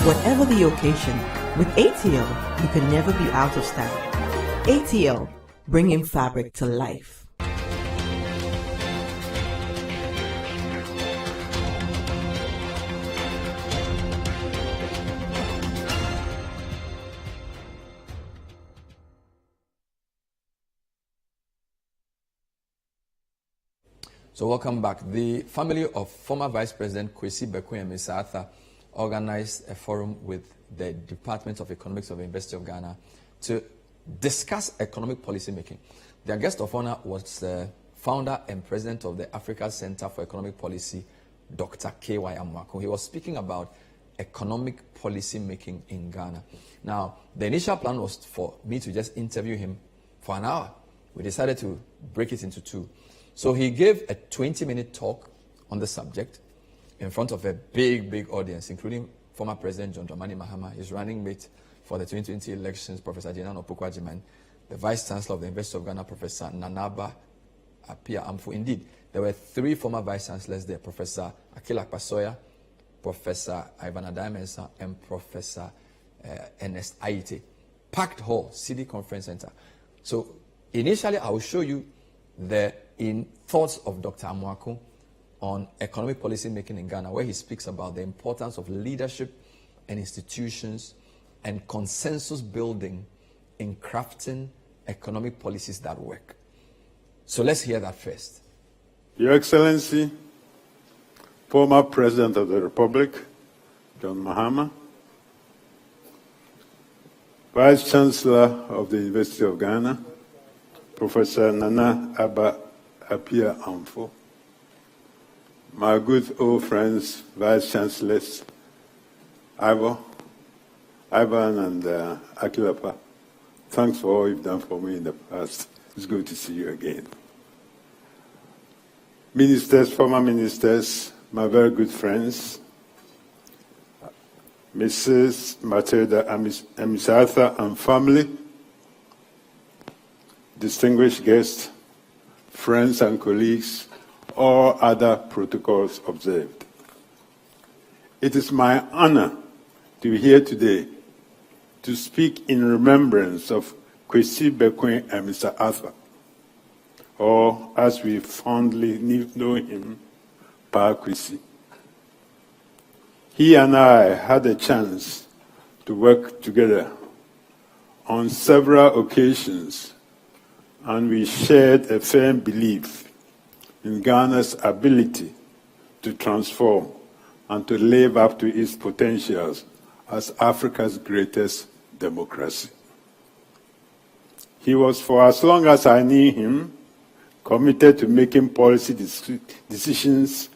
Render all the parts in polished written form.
Whatever the occasion, with ATL, you can never be out of style. ATL, bringing fabric to life. So welcome back. The family of former Vice President K.Y Amoako organized a forum with the Department of Economics of the University of Ghana to discuss economic policy making. Their guest of honor was the founder and president of the Africa Center for Economic Policy, Dr. K.Y Amoako. He was speaking about economic policy making in Ghana. Now, the initial plan was for me to just interview him for an hour. We decided to break it into two. So he gave a 20-minute talk on the subject in front of a big audience, including former President John Dramani Mahama, his running mate for the 2020 elections, Professor Jenan Opoku-Agyeman, the Vice Chancellor of the University of Ghana, Professor Nanaba Appiah-Ampho. Indeed, there were three former Vice Chancellors there, Professor Akil Akpasoya, Professor Ivan Adai-Mensah, and Professor Ernest Aite. Packed hall, CD Conference Center. So initially, I will show you the thoughts of Dr. Amoako on economic policy making in Ghana, where he speaks about the importance of leadership and institutions and consensus building in crafting economic policies that work. So let's hear that first. Your Excellency, former President of the Republic, John Mahama, Vice Chancellor of the University of Ghana, Professor Nanaba Appiah-Ampho, my good old friends, Vice Chancellors, Ivan and Akilapa, thanks for all you've done for me in the past. It's good to see you again. Ministers, former ministers, my very good friends, Mrs. Matilda Amisatha and family, distinguished guests, friends and colleagues, all other protocols observed. It is my honor to be here today to speak in remembrance of Kwesi Bekwai Amoako, or as we fondly know him, Pa Kwesi. He and I had a chance to work together on several occasions, and we shared a firm belief in Ghana's ability to transform and to live up to its potentials as Africa's greatest democracy. He was, for as long as I knew him, committed to making policy decisions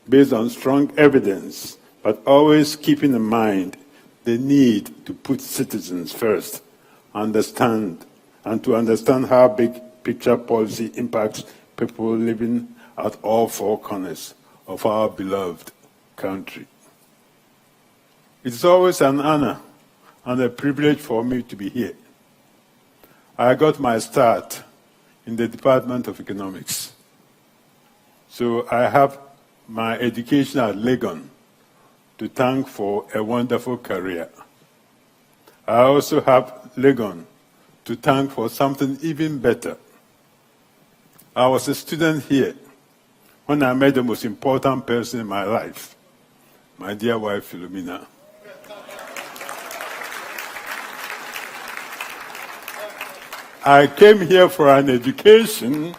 based on strong evidence, but always keeping in mind the need to put citizens first, and to understand how big picture policy impacts people living at all four corners of our beloved country. It's always an honor and a privilege for me to be here. I got my start in the Department of Economics. So I have my education at Legon to thank for a wonderful career. I also have Legon to thank for something even better. I was a student here when I met the most important person in my life, my dear wife, Philomena. I came here for an education,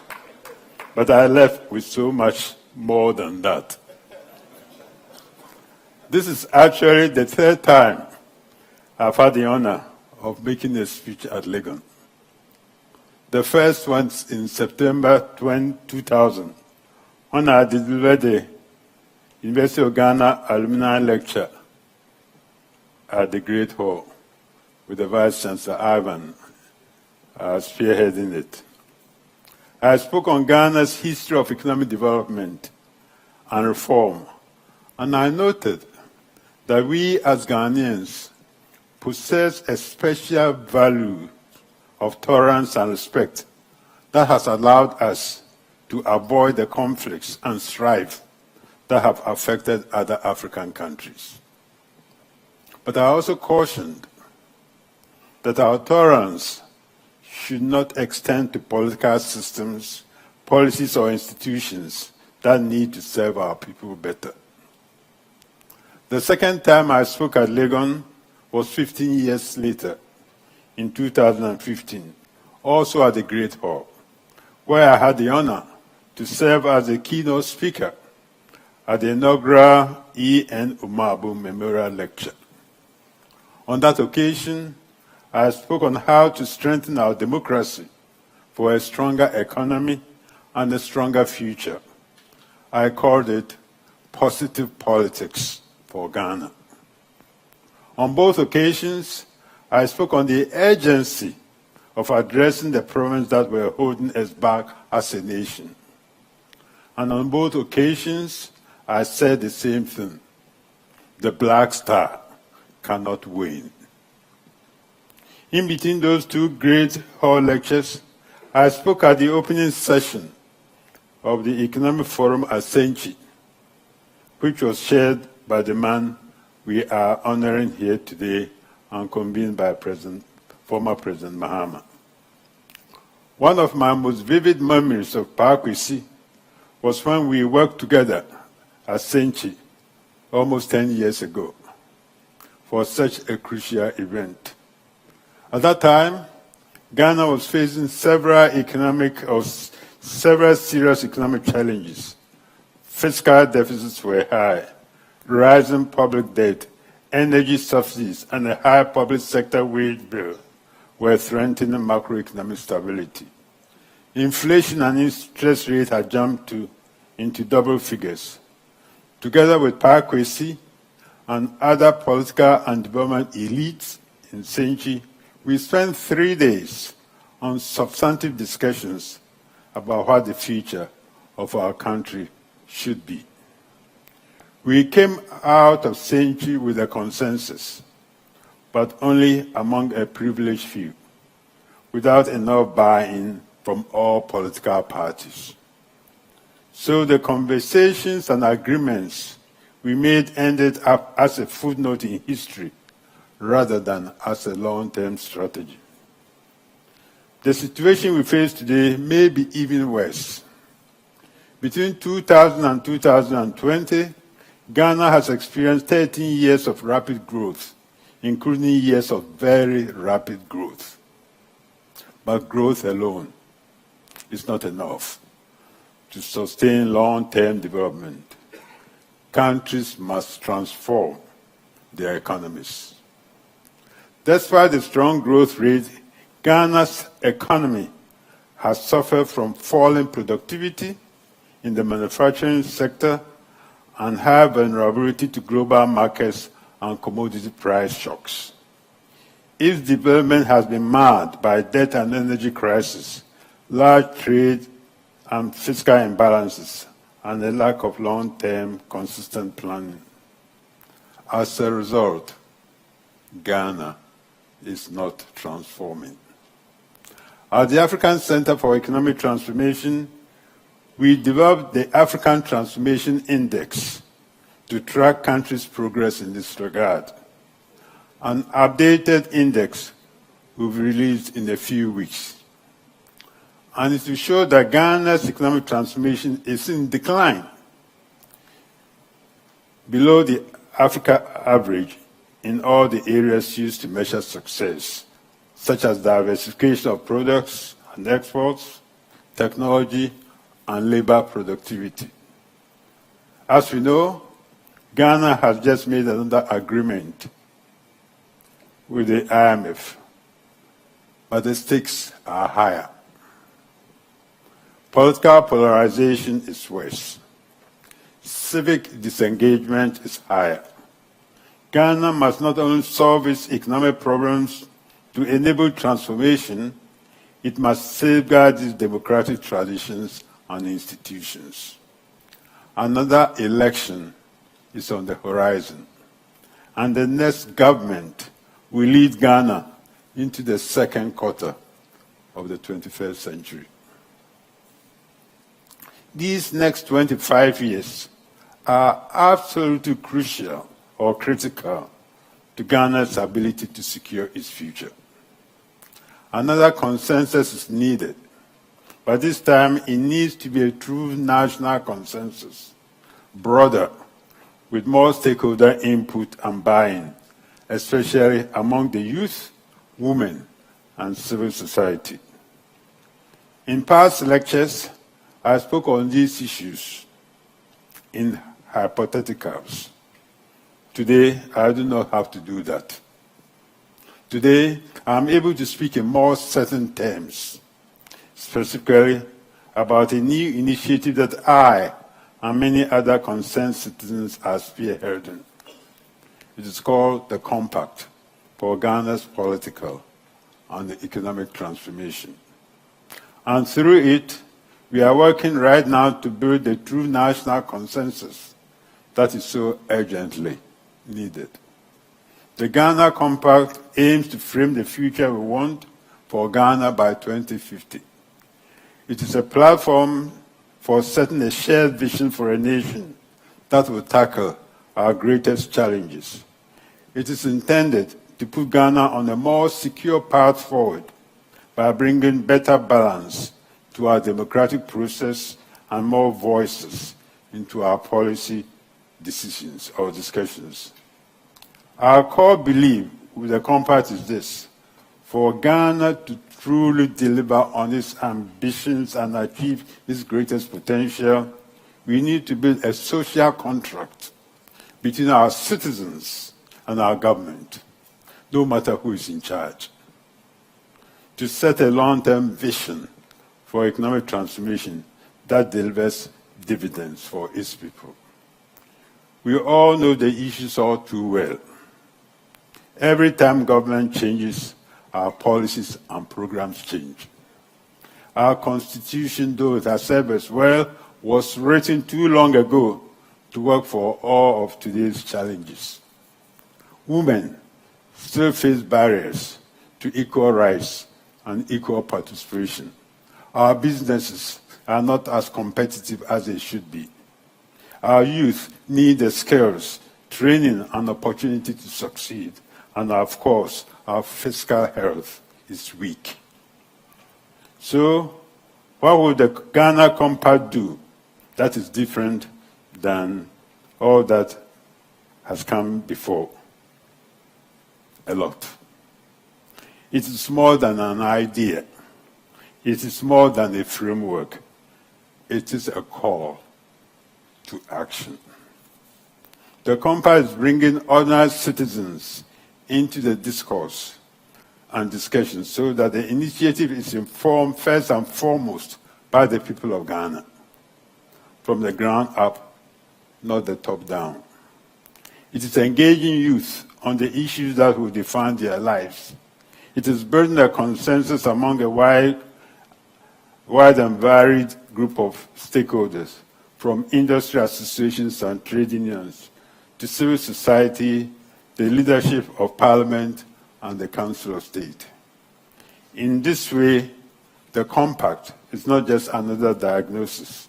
but I left with so much more than that. This is actually the third time I've had the honor of making a speech at Legon. The first one in September 2000, when I delivered the University of Ghana alumni lecture at the Great Hall with the Vice Chancellor Ivan spearheading it. I spoke on Ghana's history of economic development and reform, and I noted that we as Ghanaians possess a special value of tolerance and respect that has allowed us to avoid the conflicts and strife that have affected other African countries. But I also cautioned that our tolerance should not extend to political systems, policies, or institutions that need to serve our people better. The second time I spoke at Legon was 15 years later, in 2015, also at the Great Hall, where I had the honor to serve as a keynote speaker at the inaugural E.N. Umabu Memorial Lecture. On that occasion, I spoke on how to strengthen our democracy for a stronger economy and a stronger future. I called it positive politics for Ghana. On both occasions, I spoke on the urgency of addressing the problems that were holding us back as a nation. And on both occasions, I said the same thing. The Black Star cannot win. In between those two Great Hall lectures, I spoke at the opening session of the Economic Forum at Senchi, which was chaired by the man we are honoring here today and convened by former President Mahama. One of my most vivid memories of Kwesi was when we worked together at Senchi almost 10 years ago for such a crucial event. At that time, Ghana was facing several serious economic challenges. Fiscal deficits were high, rising public debt, energy subsidies, and a high public sector wage bill were threatening macroeconomic stability. Inflation and interest rates had jumped into double figures. Together with Kwesi and other political and development elites in Senchi, we spent 3 days on substantive discussions about what the future of our country should be. We came out of Senchi with a consensus, but only among a privileged few, without enough buy-in from all political parties. So the conversations and agreements we made ended up as a footnote in history rather than as a long-term strategy. The situation we face today may be even worse. Between 2000 and 2020, Ghana has experienced 13 years of rapid growth, including years of very rapid growth. But growth alone is not enough to sustain long-term development. Countries must transform their economies. Despite the strong growth rate, Ghana's economy has suffered from falling productivity in the manufacturing sector and high vulnerability to global markets and commodity price shocks. Its development has been marred by debt and energy crisis, large trade and fiscal imbalances, and a lack of long-term consistent planning. As a result, Ghana is not transforming. At the African Center for Economic Transformation, we developed the African Transformation Index to track countries' progress in this regard. An updated index will be released in a few weeks. And it will show that Ghana's economic transformation is in decline, below the Africa average in all the areas used to measure success, such as diversification of products and exports, technology, and labor productivity. As we know, Ghana has just made another agreement with the IMF, but the stakes are higher. Political polarization is worse. Civic disengagement is higher. Ghana must not only solve its economic problems to enable transformation, it must safeguard its democratic traditions and institutions. Another election is on the horizon, and the next government will lead Ghana into the second quarter of the 21st century. These next 25 years are absolutely crucial or critical to Ghana's ability to secure its future. Another consensus is needed, but this time it needs to be a true national consensus, broader, with more stakeholder input and buy-in, especially among the youth, women, and civil society. In past lectures, I spoke on these issues in hypotheticals. Today, I do not have to do that. Today, I'm able to speak in more certain terms, specifically about a new initiative that I and many other concerned citizens are spearheading. It is called the Compact for Ghana's Political and Economic Transformation. And through it, we are working right now to build the true national consensus that is so urgently needed. The Ghana Compact aims to frame the future we want for Ghana by 2050. It is a platform for setting a shared vision for a nation that will tackle our greatest challenges. It is intended to put Ghana on a more secure path forward by bringing better balance to our democratic process and more voices into our policy decisions or discussions. Our core belief with the Compact is this: for Ghana to truly deliver on its ambitions and achieve its greatest potential, we need to build a social contract between our citizens and our government, no matter who is in charge, to set a long-term vision for economic transformation that delivers dividends for its people. We all know the issues all too well. Every time government changes, our policies and programs change. Our constitution, though it has served us well, was written too long ago to work for all of today's challenges. Women still face barriers to equal rights and equal participation. Our businesses are not as competitive as they should be. Our youth need the skills, training, and opportunity to succeed. And of course, our fiscal health is weak. So, what will the Ghana Compact do that is different than all that has come before? A lot. It is more than an idea. It is more than a framework. It is a call to action. The Compact is bringing ordinary citizens into the discourse and discussion so that the initiative is informed first and foremost by the people of Ghana, from the ground up, not the top down. It is engaging youth on the issues that will define their lives. It is building a consensus among a wide and varied group of stakeholders, from industry associations and trade unions to civil society, the leadership of Parliament, and the Council of State. In this way, the Compact is not just another diagnosis.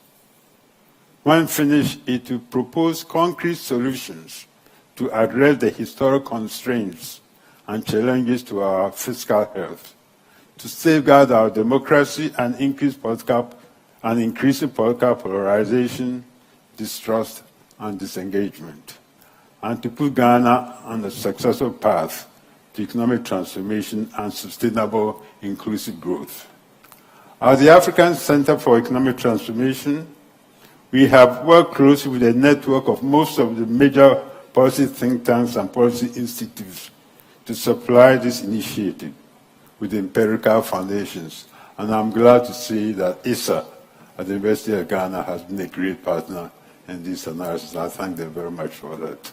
When finished, it will propose concrete solutions to address the historic constraints and challenges to our fiscal health, to safeguard our democracy and increasing political polarization, distrust, and disengagement, and to put Ghana on a successful path to economic transformation and sustainable inclusive growth. As the African Center for Economic Transformation, we have worked closely with a network of most of the major policy think tanks and policy institutes to supply this initiative with empirical foundations. And I'm glad to see that ISA at the University of Ghana has been a great partner in this analysis. I thank them very much for that.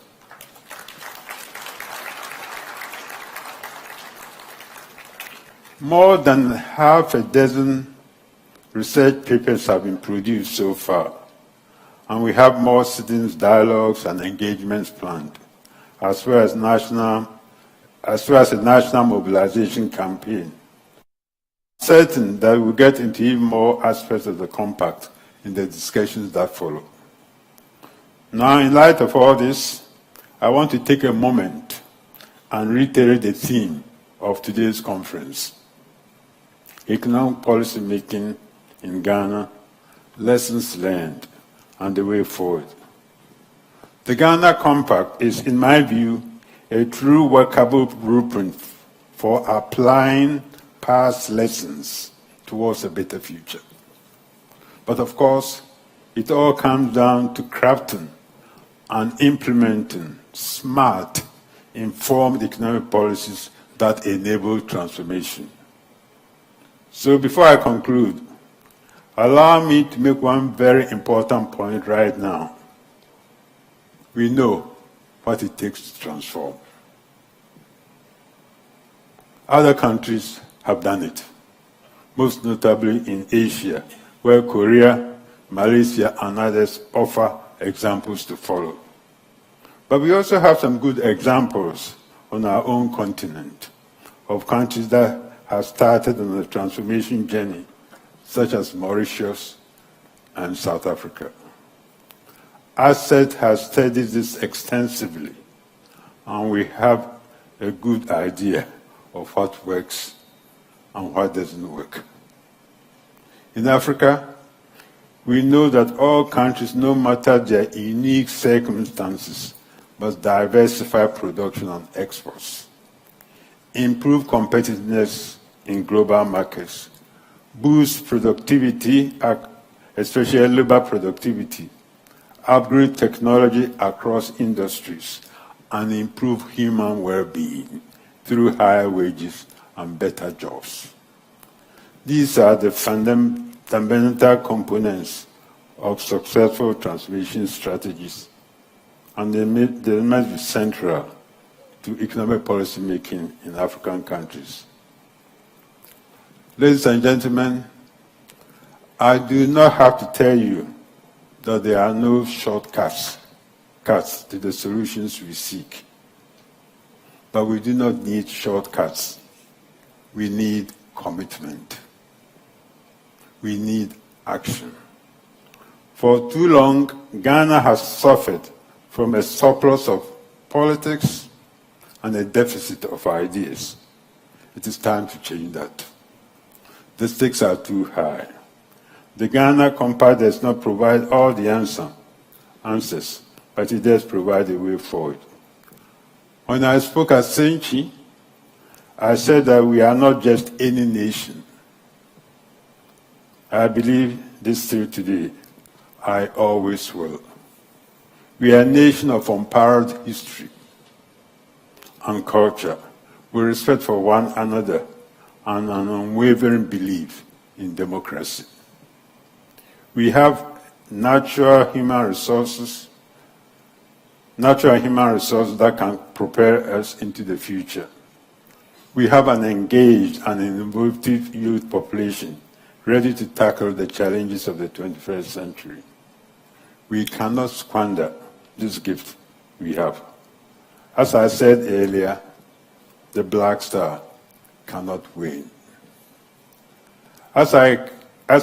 More than half a dozen research papers have been produced so far, and we have more sittings, dialogues, and engagements planned, as well as a national mobilization campaign. Certain that we'll get into even more aspects of the Compact in the discussions that follow. Now, in light of all this, I want to take a moment and reiterate the theme of today's conference: economic policy making in Ghana, lessons learned, and the way forward. The Ghana Compact is, in my view, a true workable blueprint for applying past lessons towards a better future. But of course, it all comes down to crafting and implementing smart, informed economic policies that enable transformation. So before I conclude, allow me to make one very important point right now. We know what it takes to transform. Other countries have done it, most notably in Asia, where Korea, Malaysia, and others offer examples to follow. But we also have some good examples on our own continent of countries that have started on a transformation journey, such as Mauritius and South Africa. ASET has studied this extensively, and we have a good idea of what works and what doesn't work. In Africa, we know that all countries, no matter their unique circumstances, must diversify production and exports, improve competitiveness in global markets, boost productivity, especially labor productivity, upgrade technology across industries, and improve human well-being through higher wages and better jobs. These are the fundamental components of successful transformation strategies, and they must be central to economic policy making in African countries. Ladies and gentlemen, I do not have to tell you that there are no shortcuts to the solutions we seek. But we do not need shortcuts. We need commitment. We need action. For too long, Ghana has suffered from a surplus of politics and a deficit of ideas. It is time to change that. The stakes are too high. The Ghana Compact does not provide all the answers, but it does provide a way forward. When I spoke at Senchi, I said that we are not just any nation. I believe this still today. I always will. We are a nation of unparalleled history and culture, with respect for one another and an unwavering belief in democracy. We have natural human resources that can propel us into the future. We have an engaged and innovative youth population ready to tackle the challenges of the 21st century. We cannot squander this gift we have. As I said earlier, the Black Star cannot win. As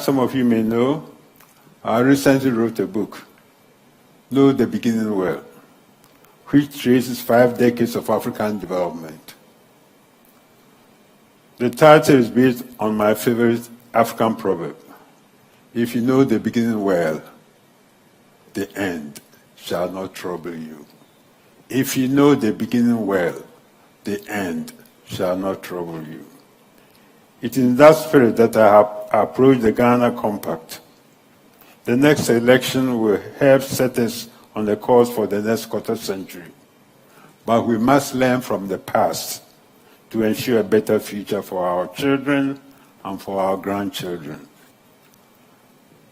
some of you may know, I recently wrote a book, Know the Beginning Well, which traces 5 decades of African development. The title is based on my favorite African proverb: if you know the beginning well, the end shall not trouble you. If you know the beginning well, the end shall not trouble you. It is in that spirit that I have approached the Ghana Compact. The next election will help set us on the course for the next quarter century. But we must learn from the past to ensure a better future for our children and for our grandchildren.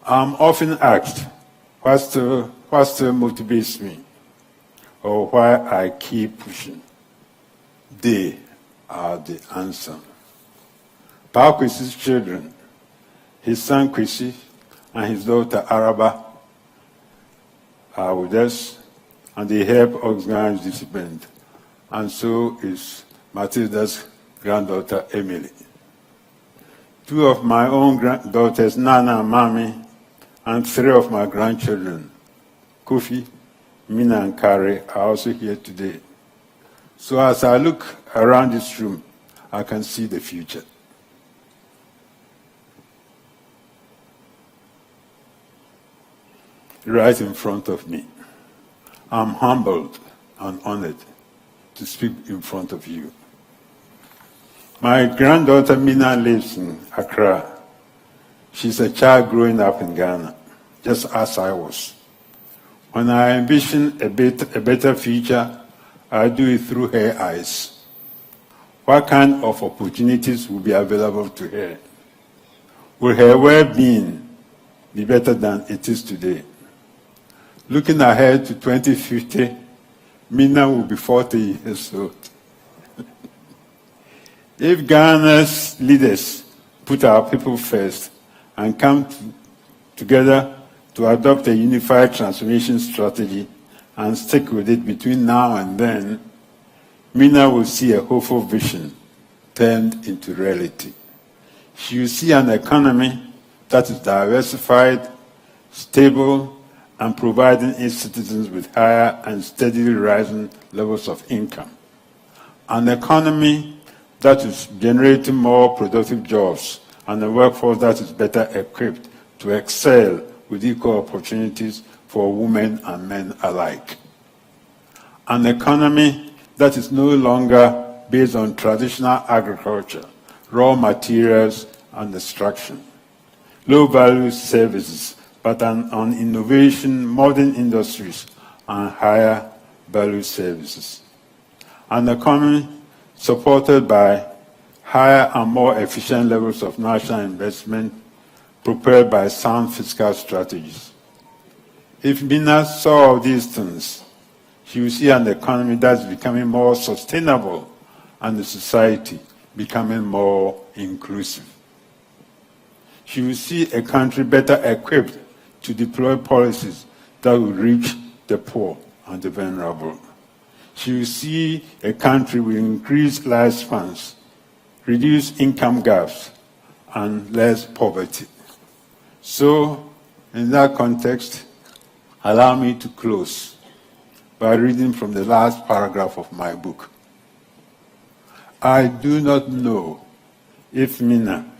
I'm often asked what still motivates me or why I keep pushing. They are the answer. Pa Kwesi's children, his son Kwesi and his daughter Araba, are with us, and they help organize this event. And so is Matilda's granddaughter Emily. 2 of my own daughters, Nana and Mami, and 3 of my grandchildren, Kofi, Mina, and Kari, are also here today. So as I look around this room, I can see the future. Right in front of me. I'm humbled and honored to speak in front of you. My granddaughter Mina lives in Accra. She's a child growing up in Ghana, just as I was. When I envision a better future, I do it through her eyes. What kind of opportunities will be available to her? Will her well-being be better than it is today? Looking ahead to 2050, Mina will be 40 years old. If Ghana's leaders put our people first and come together to adopt a unified transformation strategy and stick with it between now and then, Mina will see a hopeful vision turned into reality. She will see an economy that is diversified, stable, and providing its citizens with higher and steadily rising levels of income. An economy that is generating more productive jobs and a workforce that is better equipped to excel with equal opportunities for women and men alike. An economy that is no longer based on traditional agriculture, raw materials, and extraction, low-value services, but on innovation, modern industries, and higher value services. An economy supported by higher and more efficient levels of national investment, propelled by sound fiscal strategies. If Mina saw all these things, she will see an economy that's becoming more sustainable and a society becoming more inclusive. She will see a country better equipped to deploy policies that will reach the poor and the vulnerable. She will see a country with increased lifespans, reduced income gaps, and less poverty. So, in that context, allow me to close by reading from the last paragraph of my book. I do not know if Mina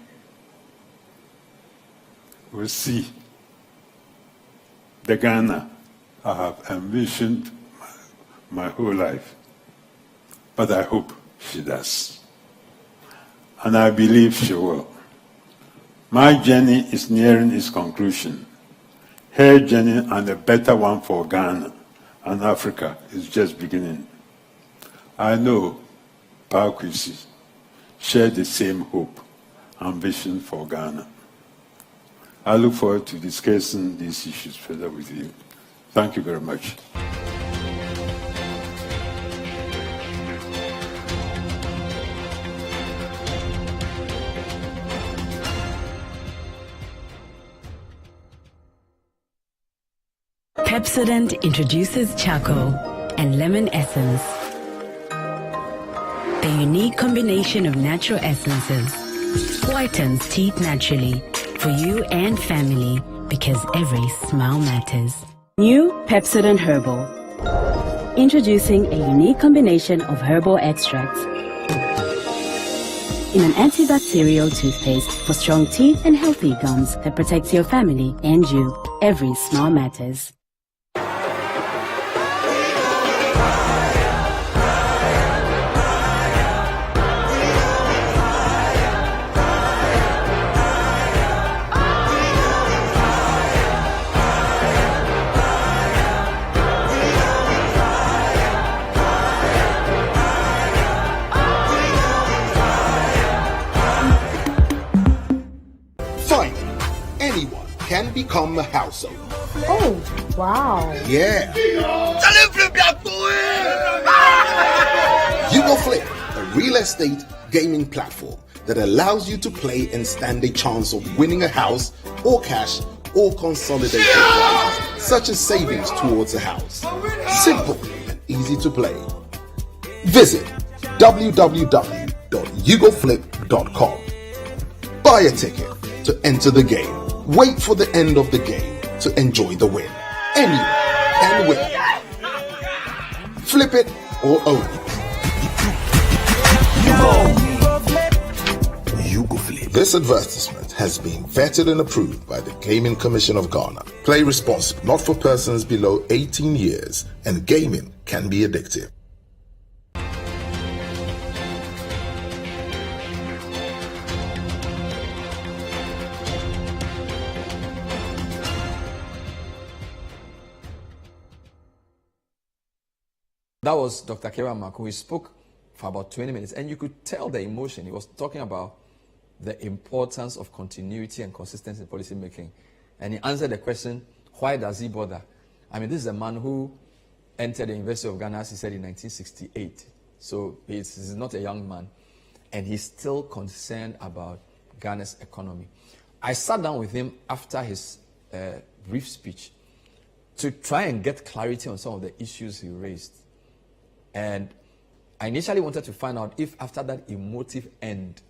will see the Ghana I have envisioned my whole life, but I hope she does. And I believe she will. My journey is nearing its conclusion. Her journey, and a better one for Ghana and Africa, is just beginning. I know Pa Kwesi share the same hope and vision for Ghana. I look forward to discussing these issues further with you. Thank you very much. Pepsodent introduces charcoal and lemon essence. The unique combination of natural essences whitens teeth naturally for you and family, because every smile matters. New Pepsodent Herbal. Introducing a unique combination of herbal extracts in an antibacterial toothpaste for strong teeth and healthy gums that protects your family and you. Every smile matters. Can become a household. Oh, wow. Yeah. You Go Flip, a real estate gaming platform that allows you to play and stand a chance of winning a house or cash or consolidated prizes, such as savings towards a house. Simple and easy to play. Visit www.yougoflip.com. Buy a ticket to enter the game. Wait for the end of the game to enjoy the win. Anyone can win. Flip it or own it. This advertisement has been vetted and approved by the Gaming Commission of Ghana. Play responsibly, not for persons below 18 years, and gaming can be addictive. That was Dr. K.Y Amoako. He spoke for about 20 minutes, and you could tell the emotion. He was talking about the importance of continuity and consistency in policy making. And he answered the question, why does he bother? I mean, this is a man who entered the University of Ghana, as he said, in 1968. So he's not a young man. And he's still concerned about Ghana's economy. I sat down with him after his brief speech to try and get clarity on some of the issues he raised. And I initially wanted to find out if after that emotive end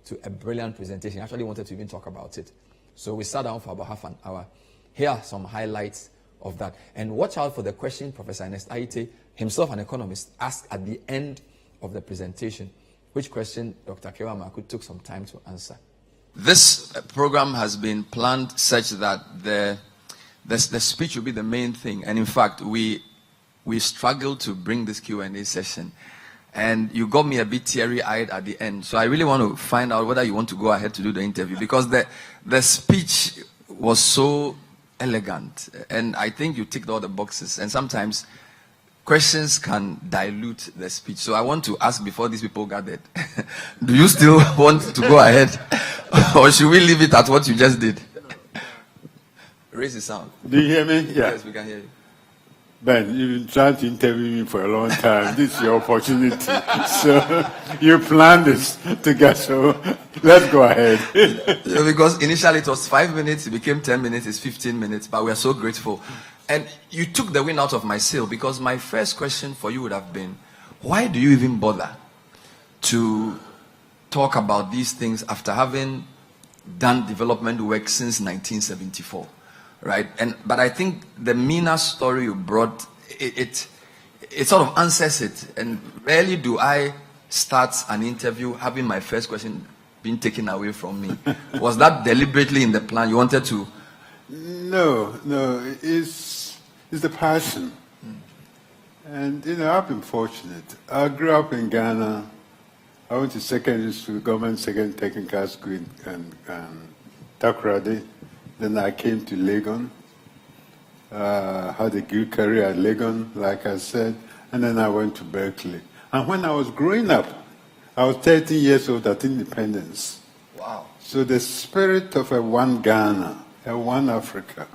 to a brilliant presentation, I actually wanted to even talk about it. So we sat down for about half an hour. Here are some highlights of that. And watch out for the question Professor Ernest Aite, himself an economist, asked at the end of the presentation, which question Dr. K.Y Amoako took some time to answer. This program has been planned such that the speech will be the main thing. And in fact, we struggled to bring this Q&A session. And you got me a bit teary-eyed at the end. So I really want to find out whether you want to go ahead to do the interview, because the speech was so elegant. And I think you ticked all the boxes. And sometimes questions can dilute the speech. So I want to ask before these people gathered, do you still want to go ahead? Or should we leave it at what you just did? Raise the sound. Do you hear me? Yeah. Yes, we can hear you. Ben, you've been trying to interview me for a long time. This is your opportunity. So you planned this together. So let's go ahead. Yeah, because initially it was 5 minutes, it became 10 minutes, it's 15 minutes, but we are so grateful. And you took the wind out of my sail, because my first question for you would have been, why do you even bother to talk about these things after having done development work since 1974? Right, but I think the MENA story you brought, it sort of answers it. And rarely do I start an interview having my first question being taken away from me. Was that deliberately in the plan? You wanted to? No, it's the passion. And I've been fortunate. I grew up in Ghana. I went to secondary school, government secondary technical school in Takoradi. Then I came to Legon, had a good career at Legon, like I said, and then I went to Berkeley. And when I was growing up, I was 13 years old at independence. Wow. So the spirit of a one Ghana, a one Africa,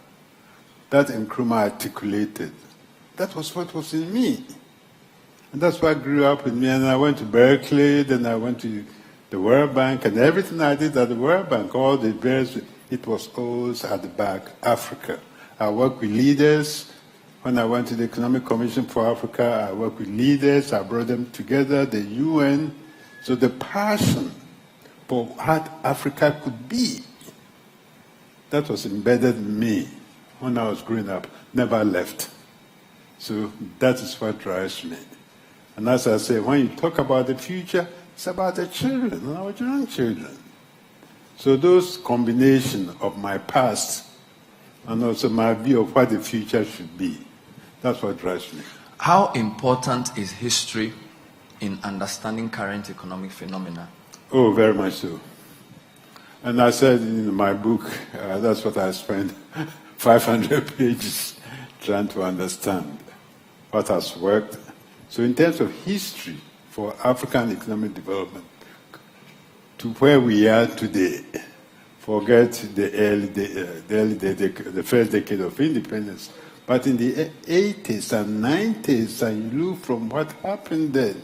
that Nkrumah articulated, that was what was in me. And that's what grew up in me. And I went to Berkeley, then I went to the World Bank, and everything I did at the World Bank, all the various, it was always at the back, Africa. I worked with leaders. When I went to the Economic Commission for Africa, I worked with leaders. I brought them together, the UN. So the passion for what Africa could be, that was embedded in me when I was growing up, never left. So that is what drives me. And as I say, when you talk about the future, it's about the children, our young children. So those combination of my past and also my view of what the future should be, that's what drives me. How important is history in understanding current economic phenomena? Oh, very much so. And I said in my book, that's what I spent 500 pages trying to understand what has worked. So in terms of history for African economic development, to where we are today, forget the first decade of independence, but in the 80s and 90s, and you look from what happened then,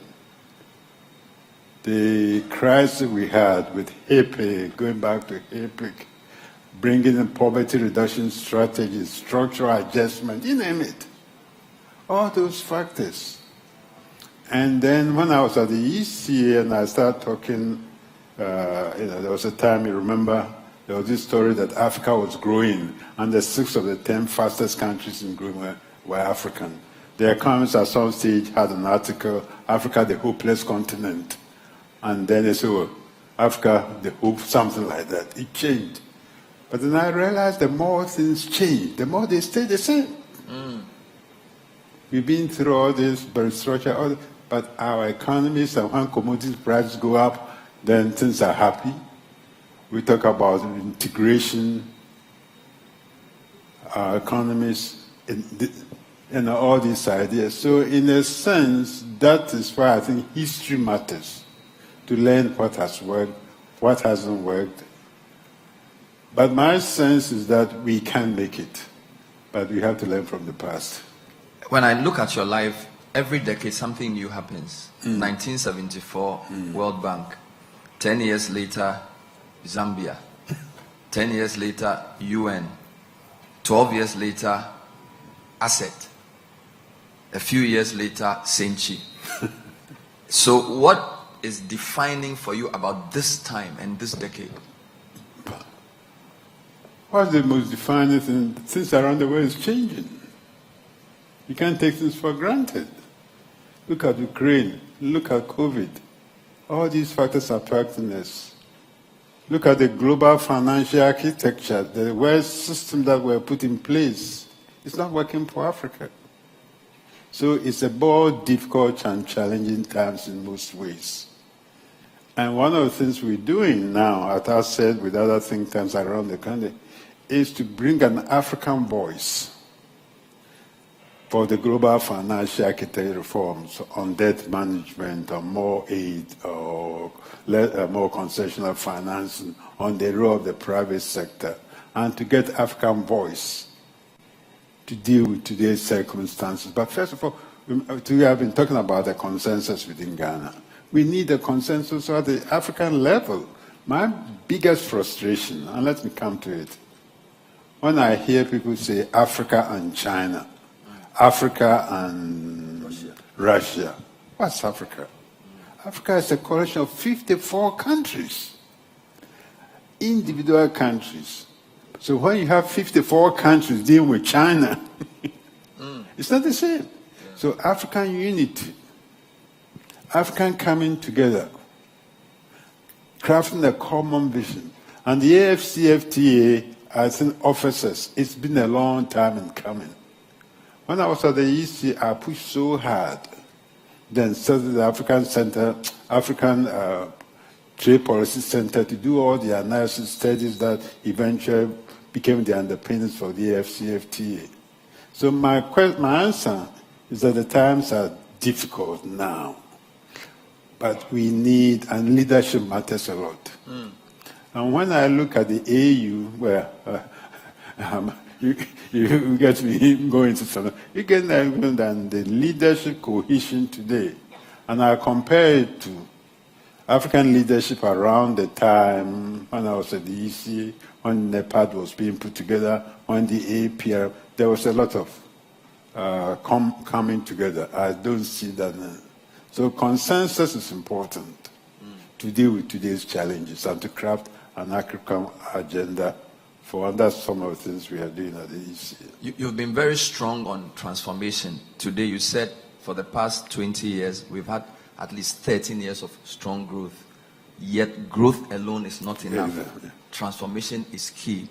the crisis we had with HIPAA, going back to HIPAA, bringing in poverty reduction strategies, structural adjustment, you name it, all those factors. And then when I was at the ECA and I started talking, there was a time, you remember, there was this story that Africa was growing, and the 6 of the 10 fastest countries in growing were African. The Economist at some stage had an article, Africa, the hopeless continent. And then they said, well, Africa, the hope, something like that. It changed. But then I realized the more things change, the more they stay the same. We've been through all this restructure, but our economies, and when commodity prices go up, then things are happy. We talk about integration, our economies, and all these ideas. So in a sense, that is why I think history matters, to learn what has worked, what hasn't worked. But my sense is that we can make it, but we have to learn from the past. When I look at your life, every decade something new happens. 1974, World Bank. 10 years later, Zambia. 10 years later, UN. 12 years later, Asset. A few years later, Senchi. So what is defining for you about this time and this decade? What's the most defining thing? Things around the world is changing. You can't take things for granted. Look at Ukraine. Look at COVID. All these factors are affecting us. Look at the global financial architecture, the world system that were put in place. It's not working for Africa. So it's a more difficult and challenging times in most ways. And one of the things we're doing now, as I said, with other think tanks around the country, is to bring an African voice for the global financial architecture reforms on debt management, on more aid, or more concessional financing, on the role of the private sector, and to get African voice to deal with today's circumstances. But first of all, we have been talking about the consensus within Ghana. We need a consensus at the African level. My biggest frustration, and let me come to it, when I hear people say Africa and China, Africa and Russia. What's Africa? Africa is a collection of 54 countries, individual countries. So when you have 54 countries dealing with China, it's not the same. So African unity, African coming together, crafting a common vision. And the AFCFTA, I think, offers us, it's been a long time in coming. When I was at the EC, I pushed so hard. Then started the African Center, African Trade Policy Center to do all the analysis studies that eventually became the underpinnings for the AFCFTA. So my answer is that the times are difficult now, but we need, and leadership matters a lot. And when I look at the AU, where you get me going to something. You get the leadership cohesion today. And I compare it to African leadership around the time when I was at the EC, when NEPAD was being put together, when the APR, there was a lot of coming together. I don't see that now. So consensus is important to deal with today's challenges and to craft an African agenda. And that's some of the things we are doing at the EC. You've been very strong on transformation. Today you said for the past 20 years, we've had at least 13 years of strong growth. Yet growth alone is not enough. Exactly. Transformation is key.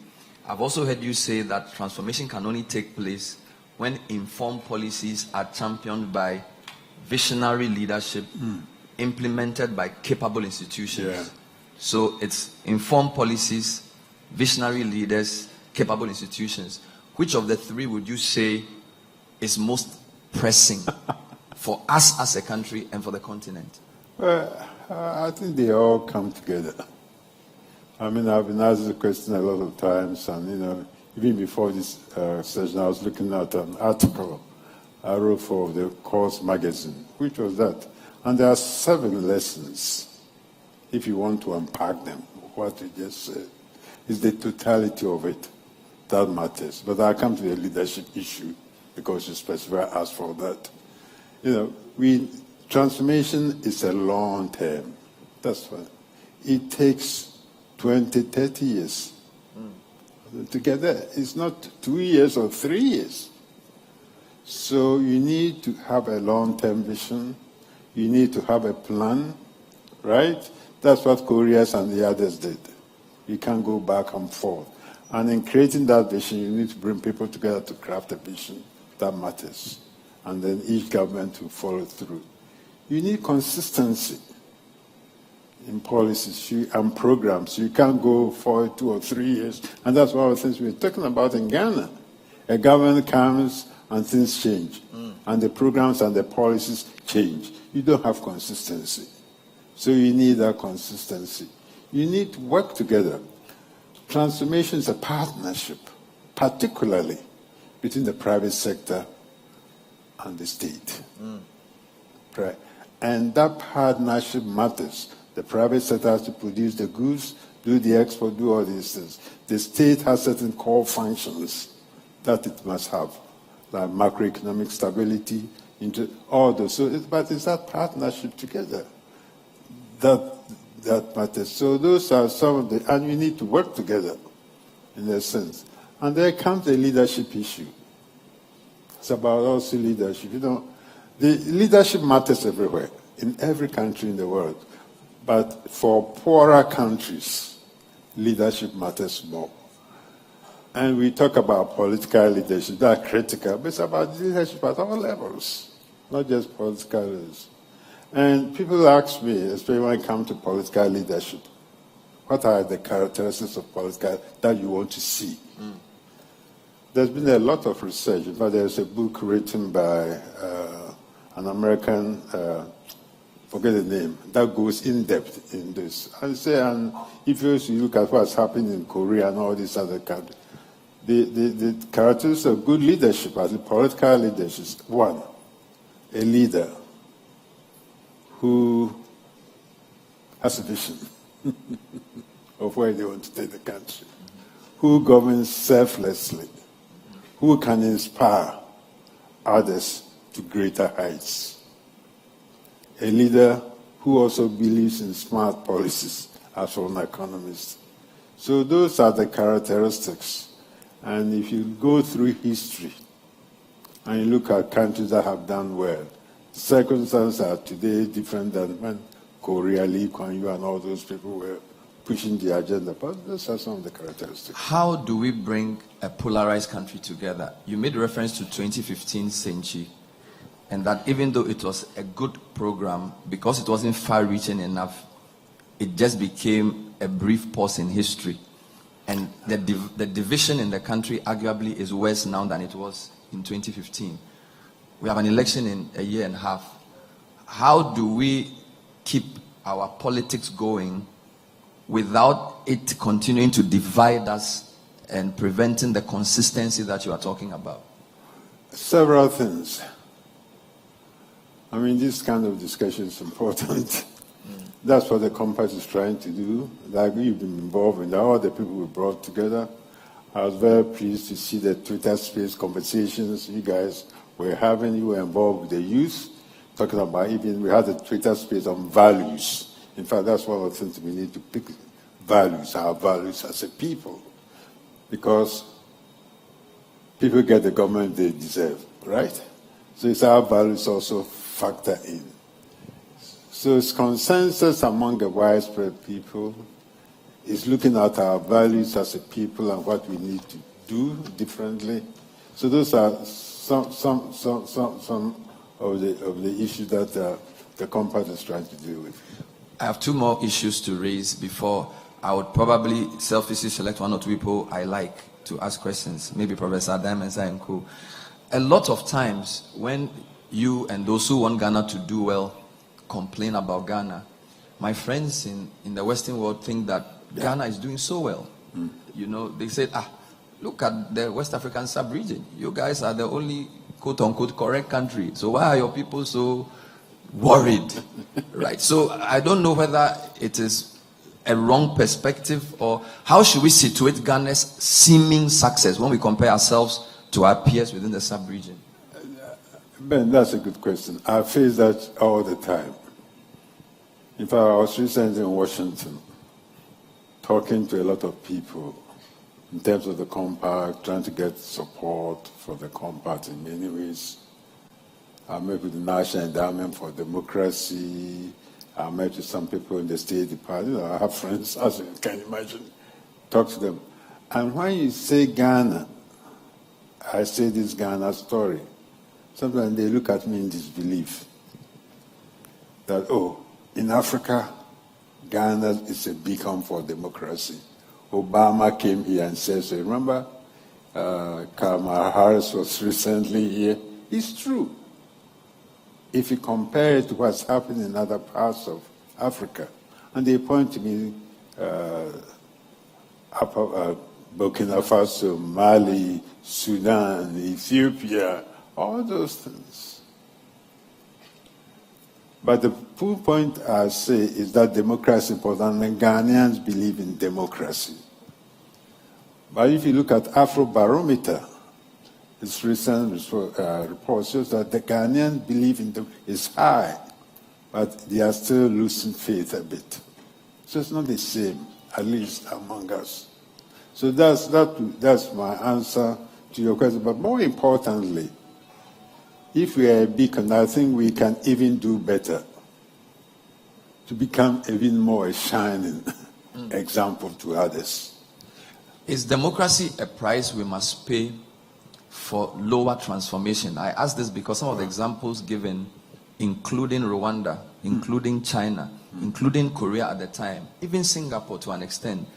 I've also heard you say that transformation can only take place when informed policies are championed by visionary leadership, implemented by capable institutions. Yeah. So it's informed policies, visionary leaders, capable institutions. Which of the three would you say is most pressing for us as a country and for the continent? Well, I think they all come together. I mean, I've been asked the question a lot of times, and even before this session, I was looking at an article I wrote for the Course magazine, which was that. And there are 7 lessons, if you want to unpack them, what you just said. It's the totality of it that matters. But I'll come to the leadership issue because you specifically asked for that. Transformation is a long term. That's why. It takes 20, 30 years to get there. It's not 2 years or 3 years. So you need to have a long-term vision. You need to have a plan, right? That's what Koreans and the others did. You can't go back and forth. And in creating that vision, you need to bring people together to craft a vision that matters. And then each government will follow through. You need consistency in policies and programs. You can't go for 2 or 3 years. And that's one of the things we're talking about in Ghana. A government comes and things change. And the programs and the policies change. You don't have consistency. So you need that consistency. You need to work together. Transformation is a partnership, particularly between the private sector and the state. Right? And that partnership matters. The private sector has to produce the goods, do the export, do all these things. The state has certain core functions that it must have, like macroeconomic stability, all those. But it's that partnership together that matters. So those are some of the, and we need to work together in a sense. And there comes the leadership issue. It's about also leadership. The leadership matters everywhere, in every country in the world. But for poorer countries, leadership matters more. And we talk about political leadership, that's critical, but it's about leadership at all levels, not just political leaders. And people ask me, especially when it comes to political leadership, what are the characteristics of political that you want to see? There's been a lot of research. In fact, there's a book written by an American, forget the name, that goes in depth in this. And if you look at what's happening in Korea and all these other countries, the characteristics of good leadership, as a political leadership, one, a leader who has a vision of where they want to take the country, who governs selflessly, who can inspire others to greater heights. A leader who also believes in smart policies as an economist. So those are the characteristics. And if you go through history and you look at countries that have done well, circumstances are today different than when Korea, Lee Kuan Yew, and all those people were pushing the agenda. But those are some of the characteristics. How do we bring a polarized country together? You made reference to 2015 Senchi, and that even though it was a good program, because it wasn't far-reaching enough, it just became a brief pause in history. And the division in the country arguably is worse now than it was in 2015. We have an election in a year and a half. How do we keep our politics going without it continuing to divide us and preventing the consistency that you are talking about? Several things. I mean, this kind of discussion is important. That's what the compass is trying to do. Like you've been involved in all the people we brought together. I was very pleased to see the Twitter space conversations you guys were having. You were involved with the youth, talking about even, we had a Twitter space on values. In fact, that's one of the things we need to pick, values, our values as a people. Because people get the government they deserve, right? So it's our values also factor in. So it's consensus among the widespread people. It's looking at our values as a people and what we need to do differently. So those are some of the issues that the compass is trying to deal with. I have two more issues to raise before I would probably selfishly select one or two people I like to ask questions. Maybe Professor Adam and Co. A lot of times when you and those who want Ghana to do well complain about Ghana, my friends in the Western world think that Ghana is doing so well. You know, they say, look at the West African sub-region. You guys are the only quote-unquote correct country. So why are your people so worried? Right. So I don't know whether it is a wrong perspective or how should we situate Ghana's seeming success when we compare ourselves to our peers within the sub-region? Ben, that's a good question. I face that all the time. In fact, I was recently in Washington talking to a lot of people in terms of the compact, trying to get support for the compact in many ways. I met with the National Endowment for Democracy. I met with some people in the State Department. I have friends, as you can imagine, talk to them. And when you say Ghana, I say this Ghana story. Sometimes they look at me in disbelief that, in Africa, Ghana is a beacon for democracy. Obama came here and said so. Remember, Kamala Harris was recently here. It's true. If you compare it to what's happening in other parts of Africa, and they point to me, Burkina Faso, Mali, Sudan, Ethiopia, all those things. But the point I say is that democracy is important, and Ghanaians believe in democracy. But if you look at Afrobarometer, its recent report shows that the Ghanaians believe in is high, but they are still losing faith a bit. So it's not the same, at least among us. So that's my answer to your question. But more importantly, if we are a beacon, I think we can even do better to become even more a shining example to others. Is democracy a price we must pay for lower transformation? I ask this because some of the examples given, including Rwanda, including China, including Korea at the time, even Singapore to an extent,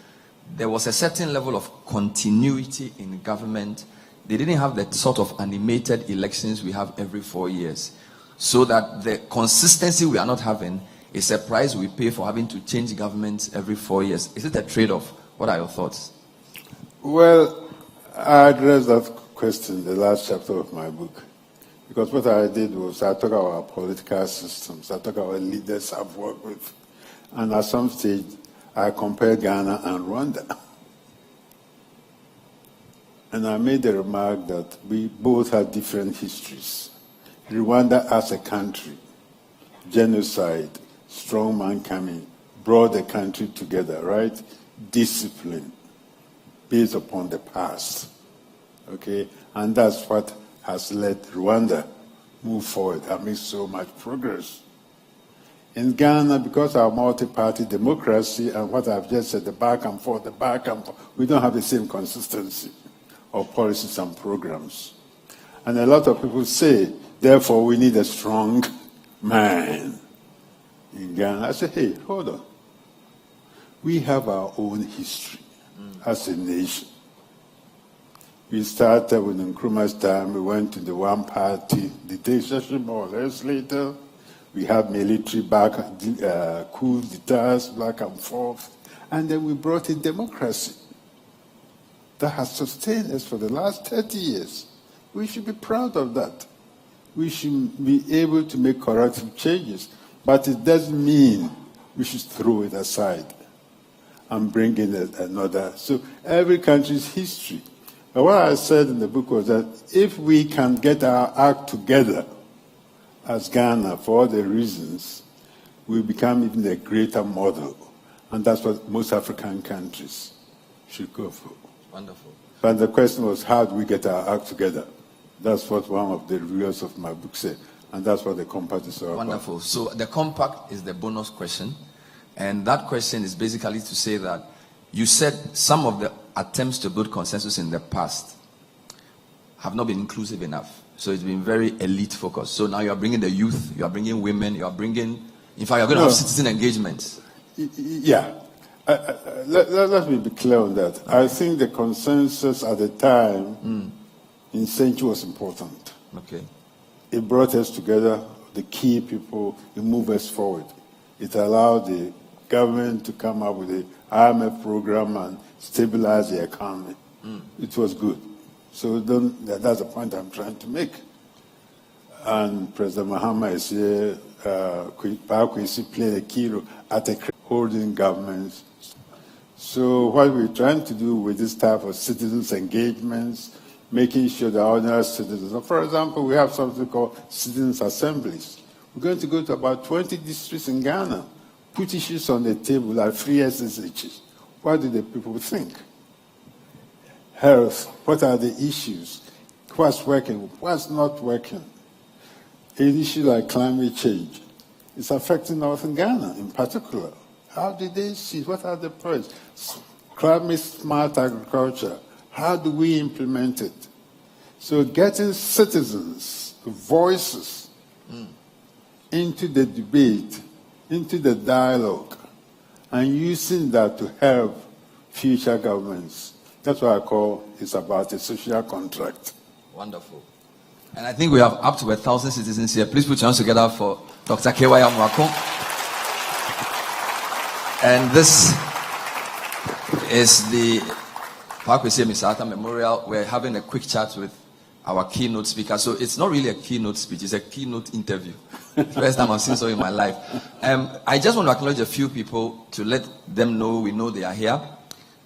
there was a certain level of continuity in government. They didn't have the sort of animated elections we have every 4 years. So that the consistency we are not having is a price we pay for having to change governments every 4 years. Is it a trade-off? What are your thoughts? Well, I addressed that question in the last chapter of my book. Because what I did was I took our political systems, I took our leaders I've worked with, and at some stage I compared Ghana and Rwanda. And I made the remark that we both had different histories. Rwanda as a country, genocide, strongman coming, brought the country together, right? Discipline, based upon the past, okay? And that's what has let Rwanda move forward and make so much progress. In Ghana, because our multi-party democracy and what I've just said, the back and forth, we don't have the same consistency of policies and programs. And a lot of people say, therefore, we need a strong man in Ghana. I say, hey, hold on. We have our own history as a nation. We started with Nkrumah's time, we went to the one-party dictatorship more or less later. We had military coup d'etats back and forth, and then we brought in democracy. That has sustained us for the last 30 years. We should be proud of that. We should be able to make corrective changes, but it doesn't mean we should throw it aside and bring in another. So every country's history. But what I said in the book was that if we can get our act together as Ghana for all the reasons, we become even a greater model. And that's what most African countries should go for. Wonderful. But the question was, how do we get our act together? That's what one of the reviewers of my book said. And that's what the compact is all about. Wonderful. So the compact is the bonus question. And that question is basically to say that you said some of the attempts to build consensus in the past have not been inclusive enough. So it's been very elite focused. So now you are bringing the youth, you are bringing women, you are bringing, in fact, you're going to have citizen engagement. Yeah. Let me be clear on that. I think the consensus at the time in Senchu was important. Okay. It brought us together, the key people, it moved us forward. It allowed the government to come up with the IMF program and stabilize the economy. It was good. So that's the point I'm trying to make. And President Mahama is here, Kwesi played a key role at holding governments. So what we're trying to do with this type of citizens' engagements, making sure the ordinary citizens, so for example, we have something called citizens' assemblies. We're going to go to about 20 districts in Ghana, put issues on the table like free SSHs. What do the people think? Health, what are the issues? What's working, what's not working? An issue like climate change. It's affecting Northern Ghana in particular. How do they see? What are the projects? Climate smart agriculture. How do we implement it? So getting citizens, voices into the debate, into the dialogue, and using that to help future governments. That's what I call it's about a social contract. Wonderful. And I think we have up to 1,000 citizens here. Please put your hands together for Dr. K.Y Amoako. And this is the K.Y Amoako Memorial. We're having a quick chat with our keynote speaker. So it's not really a keynote speech, it's a keynote interview. First time I've seen so in my life. I just want to acknowledge a few people to let them know we know they are here.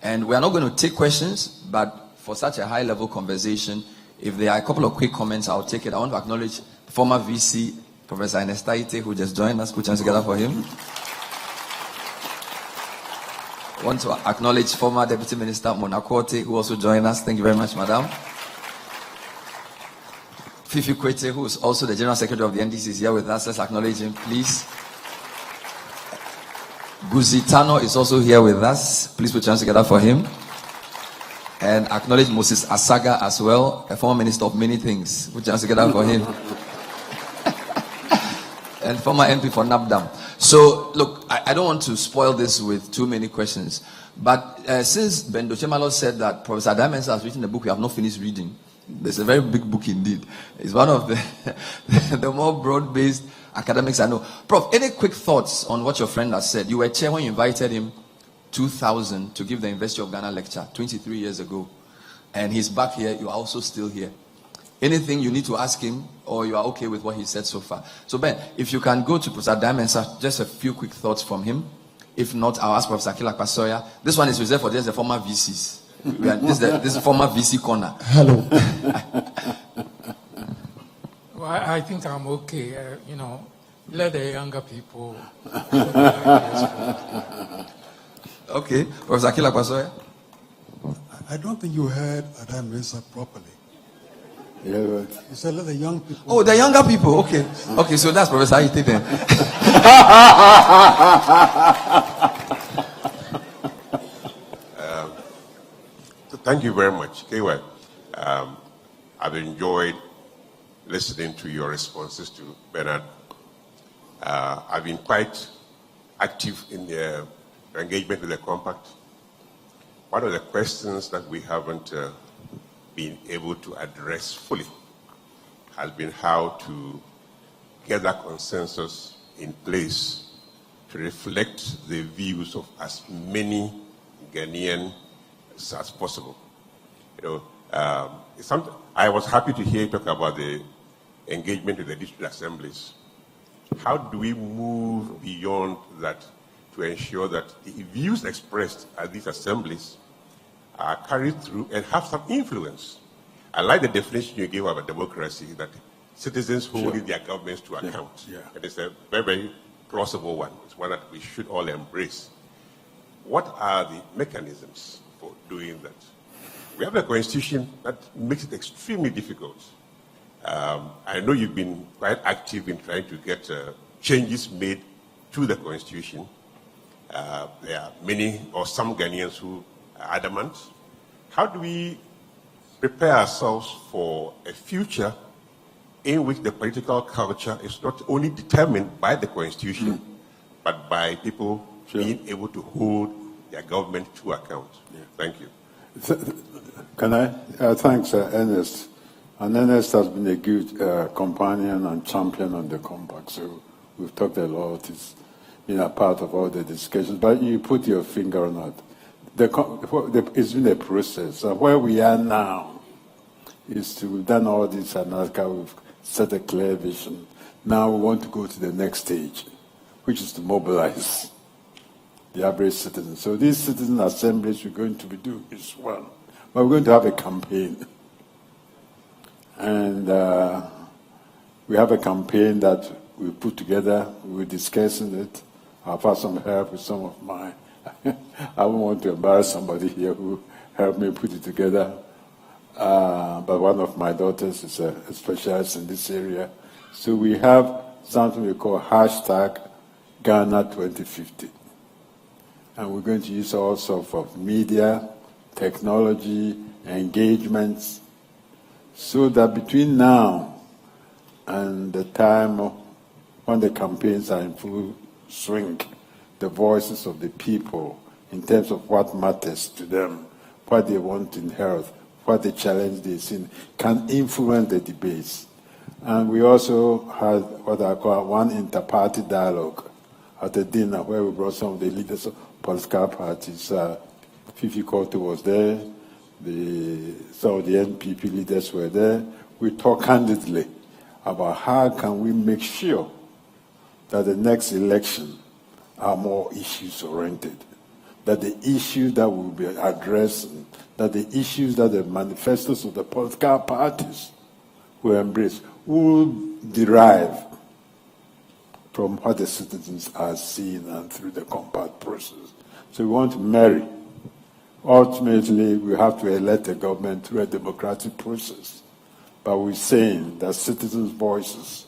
And we are not going to take questions, but for such a high-level conversation, if there are a couple of quick comments, I'll take it. I want to acknowledge former VC, Professor Ernestaite, who just joined us. Put your hands together for him. I want to acknowledge former Deputy Minister Mona Korte, who also joined us. Thank you very much, Madam. Fifi Kwete, who is also the General Secretary of the NDC, is here with us. Let's acknowledge him, please. Guzitano is also here with us. Please put your hands together for him. And acknowledge Moses Asaga as well, a former minister of many things. Put your hands together for him. And former MP for Nabdam. So, look, I don't want to spoil this with too many questions. But since Ben Dochemalo said that Professor Adamensa has written a book we have not finished reading, there's a very big book indeed. It's one of the more broad-based academics I know. Prof, any quick thoughts on what your friend has said? You were chair when you invited him 2000 to give the University of Ghana lecture 23 years ago. And he's back here. You are also still here. Anything you need to ask him, or you are okay with what he said so far? So Ben, if you can go to Professor Adamensa, just a few quick thoughts from him. If not, I'll ask Professor K.Y Amoako. This one is reserved for just the former VCs. This is former VC corner. Hello. Well, I think I'm okay. Let the younger people. Okay, Professor K.Y Amoako. I don't think you heard Adam Mensah properly. Yeah, You said let the young people. Oh, the younger people. Okay. Okay, so that's Professor Aite then. Thank you very much, KY. I've enjoyed listening to your responses to Bernard. I've been quite active in the engagement with the compact. One of the questions that we haven't been able to address fully has been how to get that consensus in place to reflect the views of as many Ghanaians as possible. I was happy to hear you talk about the engagement with the district assemblies. How do we move beyond that to ensure that the views expressed at these assemblies are carried through and have some influence? I like the definition you gave about democracy, that citizens holding their governments to account. Yeah. It is a very, very plausible one. It's one that we should all embrace. What are the mechanisms for doing that? We have a constitution that makes it extremely difficult. I know you've been quite active in trying to get changes made to the constitution. There are many or some Ghanaians who are adamant. How do we prepare ourselves for a future in which the political culture is not only determined by the constitution, but by people being able to hold their government to account? Yeah. Thank you. Can I? Thanks, Ernest. And Ernest has been a good companion and champion on the compact. So we've talked a lot. It's been a part of all the discussions. But you put your finger on it. It's been a process. Where we are now is we've done all this analysis. We've set a clear vision. Now we want to go to the next stage, which is to mobilize the average citizen. So these citizen assemblies we're going to be doing is one. But we're going to have a campaign. And we have a campaign that we put together. We're discussing it. I've had some help with some of my... I don't want to embarrass somebody here who helped me put it together. But one of my daughters is a specialist in this area. So we have something we call hashtag Ghana 2050. And we're going to use all sorts of media, technology, engagements, so that between now and the time when the campaigns are in full swing, the voices of the people in terms of what matters to them, what they want in health, what the challenge they see, can influence the debates. And we also had what I call one inter-party dialogue at the dinner where we brought some of the leaders of political parties. Fifi Koto was there, some of the NPP leaders were there. We talked candidly about how can we make sure that the next election are more issues-oriented, that the issues that we'll be addressing, that the issues that the manifestos of the political parties will embrace will derive from what the citizens are seeing and through the compact process. So we want to marry. Ultimately, we have to elect a government through a democratic process. But we're saying that citizens' voices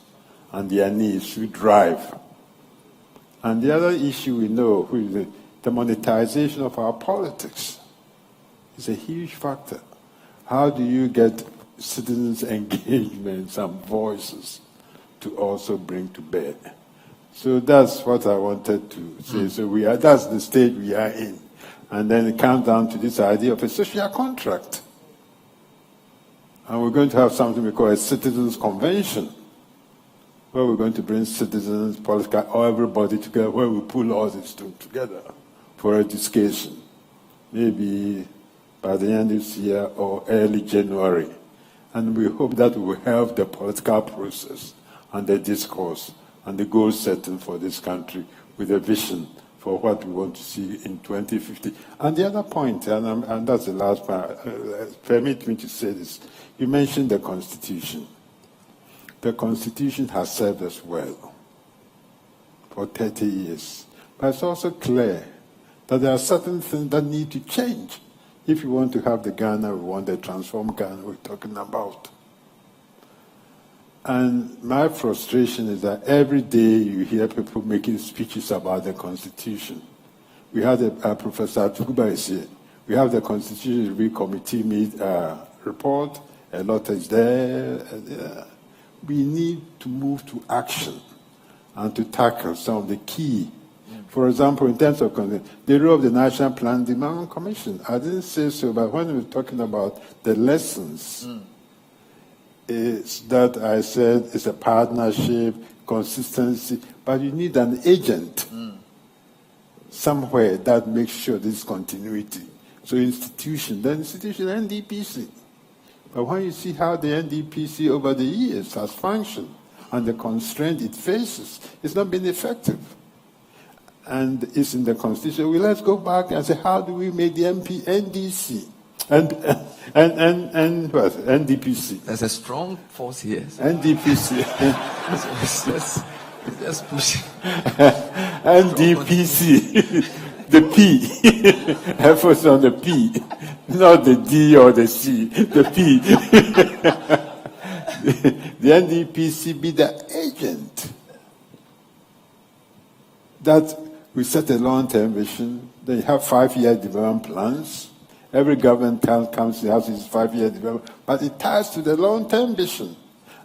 and their needs should drive. And the other issue we know is the monetization of our politics. It's a huge factor. How do you get citizens' engagements and voices to also bring to bear? So that's what I wanted to say. So that's the state we are in. And then it comes down to this idea of a social contract. And we're going to have something we call a citizens' convention, where we're going to bring citizens, political, everybody together, where we pull all these two together for a discussion, maybe by the end of this year or early January. And we hope that will help the political process and the discourse and the goal setting for this country with a vision for what we want to see in 2050. And the other point, and that's the last part, permit me to say this. You mentioned the Constitution. The Constitution has served us well for 30 years. But it's also clear that there are certain things that need to change if you want to have the Ghana we want, the transformed Ghana we're talking about. And my frustration is that every day you hear people making speeches about the Constitution. We had a Professor Tukuba is here. We have the Constitution Review Committee report. A lot is there. We need to move to action and to tackle some of the key. For example, in terms of the role of the National Plan Development Commission. I didn't say so, but when we were talking about the lessons, is that I said it's a partnership, consistency, but you need an agent somewhere that makes sure there's continuity. So the institution, NDPC. But when you see how the NDPC over the years has functioned and the constraint it faces, it's not been effective. And it's in the Constitution. Well, let's go back and say, how do we make the NDC? And what? NDPC. There's a strong force here. NDPC. Just push. NDPC. The P. Emphasis on the P. Not the D or the C. The P. The NDPC be the agent. That we set a long-term vision. Then you have 5-year development plans. Every government comes and has its 5-year development, but it ties to the long-term vision.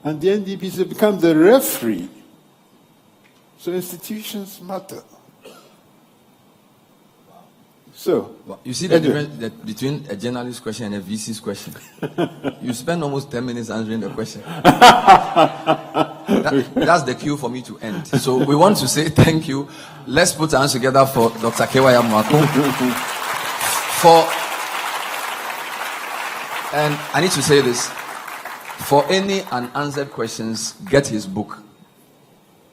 And the NDPC becomes the referee. So institutions matter. So, you see the difference between a journalist's question and a VC's question. You spend almost 10 minutes answering the question. That's the cue for me to end. So we want to say thank you. Let's put our hands together for Dr. K.Y Amoako. And I need to say this. For any unanswered questions, get his book.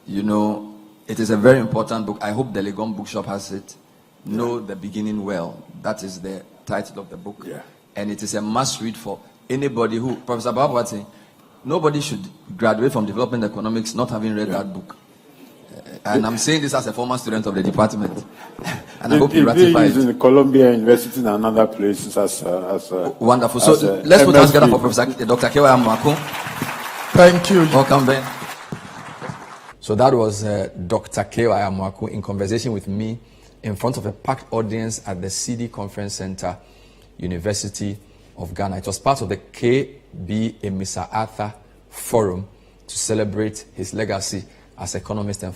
You know, it is a very important book. I hope the Legon Bookshop has it. Know the Beginning Well. That is the title of the book. Yeah. And it is a must read for anybody who, Professor Babawati, nobody should graduate from development economics not having read that book. And I'm saying this as a former student of the department. And I hope you ratify it. In Columbia University and other places wonderful. So let's put hands together for Professor Dr. K.Y Amoako. Thank you. Welcome, Ben. So that was Dr. K.Y Amoako in conversation with me in front of a packed audience at the CD Conference Center, University of Ghana. It was part of the K.B. Emisa Arthur Forum to celebrate his legacy as economist and